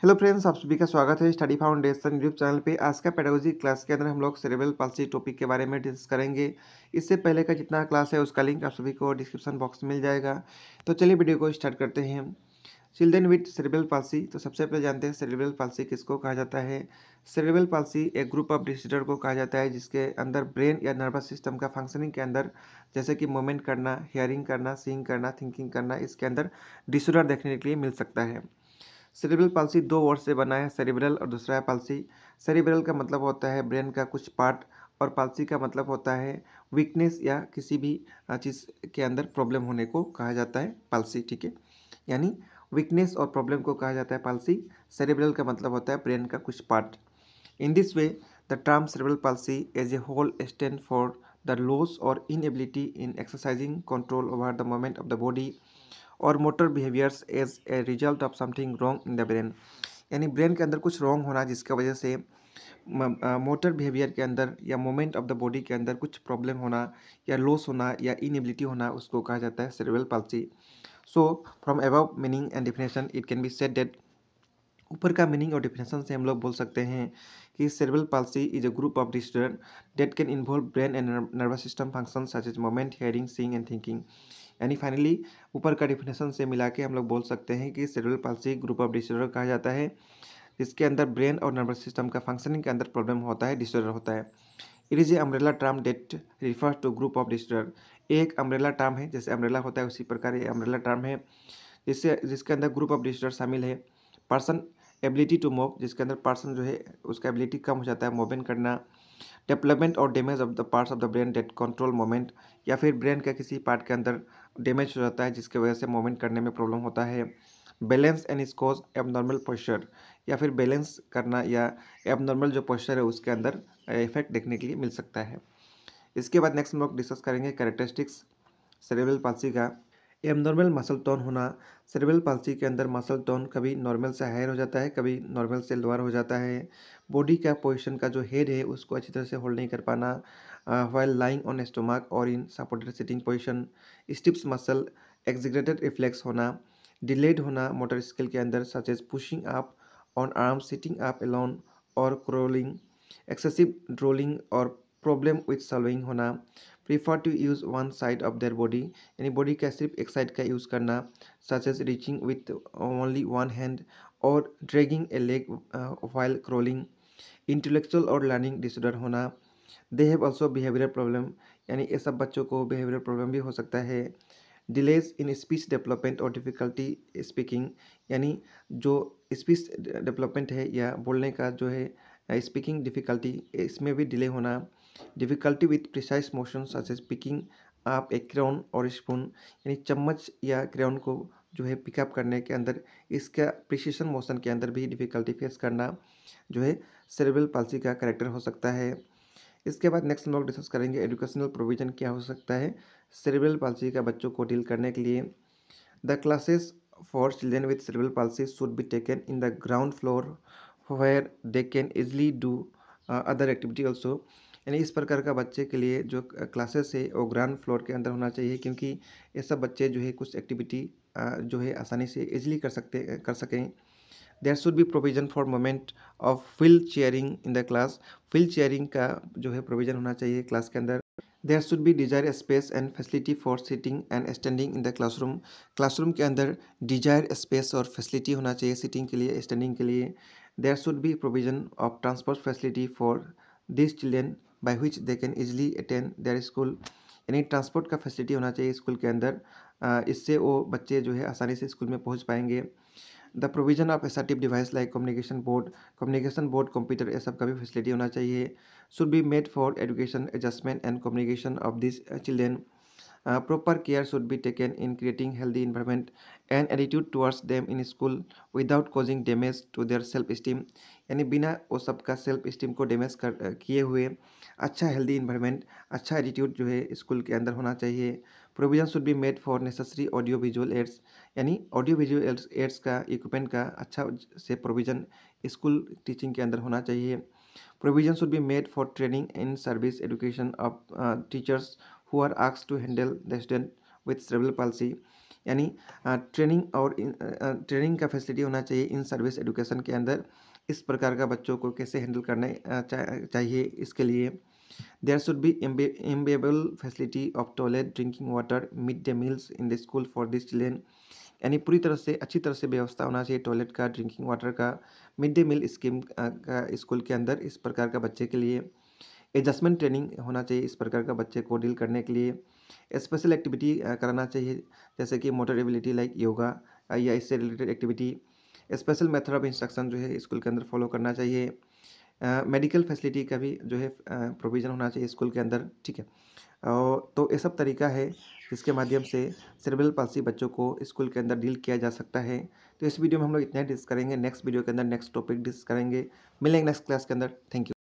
Hello friends, आप सभी का स्वागत है स्टडी फाउंडेशन यूट्यूब चैनल पे। आज का पेडागोजी क्लास के अंदर हम लोग सेरेब्रल पाल्सी टॉपिक के बारे में डिस्कस करेंगे। इससे पहले का जितना क्लास है उसका लिंक आप सभी को डिस्क्रिप्शन बॉक्स में मिल जाएगा। तो चलिए वीडियो को स्टार्ट करते हैं। Children with cerebral palsy. तो सबसे पहले जानते हैं सेरेब्रल पाल्सी किसको कहा जाता है। सेरेब्रल पाल्सी एक ग्रुप ऑफ डिसऑर्डर को कहा जाता है जिसके अंदर ब्रेन या नर्वस सिस्टम का फंक्शनिंग के अंदर जैसे कि मूवमेंट करना, हियरिंग करना, सीइंग करना, थिंकिंग करना, इसके अंदर डिसऑर्डर देखने के लिए मिल सकता है। सेरेब्रल पाल्सी दो वर्ड से बना है, सेरेब्रल और दूसरा है पाल्सी। सेरेब्रल का मतलब होता है ब्रेन का कुछ पार्ट और पाल्सी का मतलब होता है वीकनेस या किसी भी चीज़ के अंदर प्रॉब्लम होने को कहा जाता है पाल्सी। ठीक है, यानी वीकनेस और प्रॉब्लम को कहा जाता है पाल्सी। सेरेब्रल का मतलब होता है ब्रेन का कुछ part. In this way, the term cerebral palsy as a whole stands for the loss or inability in exercising control over the movement of the body और motor behaviours as a result of something wrong in the brain. यानी brain के अंदर कुछ wrong होना जिसकी वजह से motor behaviour के अंदर या मूवमेंट ऑफ द बॉडी के अंदर कुछ प्रॉब्लम होना या लॉस होना या इनएबिलिटी होना, उसको कहा जाता है cerebral palsy. So from above meaning and definition it can be said that, ऊपर का मीनिंग और डिफिनेशन से हम लोग बोल सकते हैं कि cerebral palsy is a group of disorder that can involve brain and nervous system function such as moment, hearing, seeing and thinking. यानी फाइनली ऊपर का डिफिनेशन से मिला के हम लोग बोल सकते हैं कि cerebral palsy group of disorder कहा जाता है जिसके अंदर ब्रेन और नर्वस सिस्टम का फंक्शनिंग के अंदर प्रॉब्लम होता है, डिसऑर्डर होता है। It is a umbrella term that refers to group of disorder. एक अम्ब्रेला टर्म है, जैसे अम्ब्रेला होता है उसी प्रकार ये अम्ब्रेला टर्म है जिसके अंदर ग्रुप ऑफ डिसऑर्डर शामिल है। पर्सन एबिलिटी टू मूव, जिसके अंदर पर्सन जो है उसका एबिलिटी कम हो जाता है मूवमेंट करना। डेवलपमेंट और damage of the parts of the brain that control moment, या फिर ब्रेन का किसी पार्ट के अंदर डैमेज हो जाता है जिसकी वजह से मूवमेंट करने में प्रॉब्लम होता है। Balance and is cause abnormal posture, या फिर बैलेंस करना या एबनॉर्मल जो पोस्चर है उसके अंदर इफेक्ट देखने के लिए मिल सकता है। इसके बाद नेक्स्ट हम लोग डिस्कस करेंगे कैरेक्टरिस्टिक्स सेरेब्रल पाल्सी का। एबनॉर्मल मसल टोन होना। सेरेब्रल पाल्सी के अंदर मसल टोन कभी नॉर्मल से हायर हो जाता है, कभी नॉर्मल से लोअर हो जाता है। बॉडी का पोजीशन का जो हेड है उसको अच्छी तरह से होल्ड नहीं कर पाना व्हाइल लाइंग ऑन स्टोमक और in supported sitting position. Stiff muscle exaggerated reflex होना। डिलेड होना मोटर स्किल के अंदर such as pushing up on arm, sitting up alone और क्रोलिंग। एक्सेसिव ड्रोलिंग और प्रॉब्लम विथ सॉल्विंग होना। Prefer to use one side of their body, यानी body का सिर्फ एक साइड का यूज़ करना, such as reaching with only one hand और dragging a leg while crawling. Intellectual और लर्निंग डिसऑर्डर होना। They have also behavioural problem, यानी ये सब बच्चों को बिहेवियरल प्रॉब्लम भी हो सकता है। डिलेज इन स्पीच डेवलपमेंट और डिफ़िकल्टी स्पीकिंग, यानी जो स्पीच डेवलपमेंट है या बोलने का जो है स्पीकिंग डिफ़िकल्टी, इसमें भी डिले होना। Difficulty with precise motion such as picking up a crayon और स्पून, यानी चम्मच या क्रेयॉन को जो है पिकअप करने के अंदर इसका प्रिसिशन मोशन के अंदर भी डिफ़िकल्टी फेस करना जो है सेरेब्रल पाल्सी का कैरेक्टर हो सकता है। इसके बाद नेक्स्ट हम लोग डिस्कस करेंगे एजुकेशनल प्रोविजन क्या हो सकता है सेरेब्रल पाल्सी का बच्चों को डील करने के लिए। The classes for children with cerebral palsy should be taken in the ground floor where they can easily do other activity also, यानी इस प्रकार का बच्चे के लिए जो क्लासेस है वो ग्राउंड फ्लोर के अंदर होना चाहिए, क्योंकि ये सब बच्चे जो है कुछ एक्टिविटी जो है आसानी से इजली कर सकें। There should be provision for moment of wheel chairing in the class. Wheel chairing का जो है प्रोविजन होना चाहिए क्लास के अंदर। There should be desire space and facility for sitting and standing in the classroom. Classroom के अंदर Dzire space और फैसिलिटी होना चाहिए सिटिंग के लिए, स्टैंडिंग के लिए। There should be provision of transport facility for this children by which they can easily attend their school, यानी ट्रांसपोर्ट का फैसिलिटी होना चाहिए स्कूल के अंदर, इससे वो बच्चे जो है आसानी से स्कूल में पहुँच पाएंगे। The provision of assertive device like communication board, computer, ये सब का भी फैसिलिटी होना चाहिए। Should be made for education adjustment and communication of this children. Proper care should be taken in creating healthy environment and attitude towards them in school without causing damage to their self esteem, यानी बिना वो सबका self esteem को damage किए हुए अच्छा healthy environment, अच्छा attitude जो है स्कूल के अंदर होना चाहिए। Provision should be made for necessary audio visual aids, यानी ऑडियो विजुअल एड्स का इक्विपमेंट का अच्छा से प्रोविजन स्कूल टीचिंग के अंदर होना चाहिए। Provision should be made for training in service education of teachers who are asked to handle the student with cerebral palsy, यानी ट्रेनिंग का फैसिलिटी होना चाहिए इन सर्विस एजुकेशन के अंदर। इस प्रकार का बच्चों को कैसे हैंडल करना चाहिए, इसके लिए there should be available facility of toilet, drinking water, mid day meals in the school for this children, यानी पूरी तरह से अच्छी तरह से व्यवस्था होना चाहिए टॉयलेट का, ड्रिंकिंग वाटर का, मिड डे मील स्कीम का स्कूल के अंदर इस प्रकार का बच्चे के लिए। एडजस्टमेंट ट्रेनिंग होना चाहिए इस प्रकार का बच्चे को डील करने के लिए। स्पेशल एक्टिविटी कराना चाहिए, जैसे कि मोटर एबिलिटी लाइक योगा या इससे related activity. Special method of instruction जो है स्कूल के अंदर फॉलो करना चाहिए। मेडिकल फैसिलिटी का भी जो है प्रोविज़न होना चाहिए स्कूल के अंदर, ठीक है। तो ये सब तरीका है जिसके माध्यम से सेरेब्रल पाल्सी बच्चों को स्कूल के अंदर डील किया जा सकता है। तो इस वीडियो में हम लोग इतना ही डिस्कस करेंगे, नेक्स्ट वीडियो के अंदर नेक्स्ट टॉपिक डिस्कस करेंगे। मिलेंगे नेक्स्ट क्लास के अंदर। Thank you.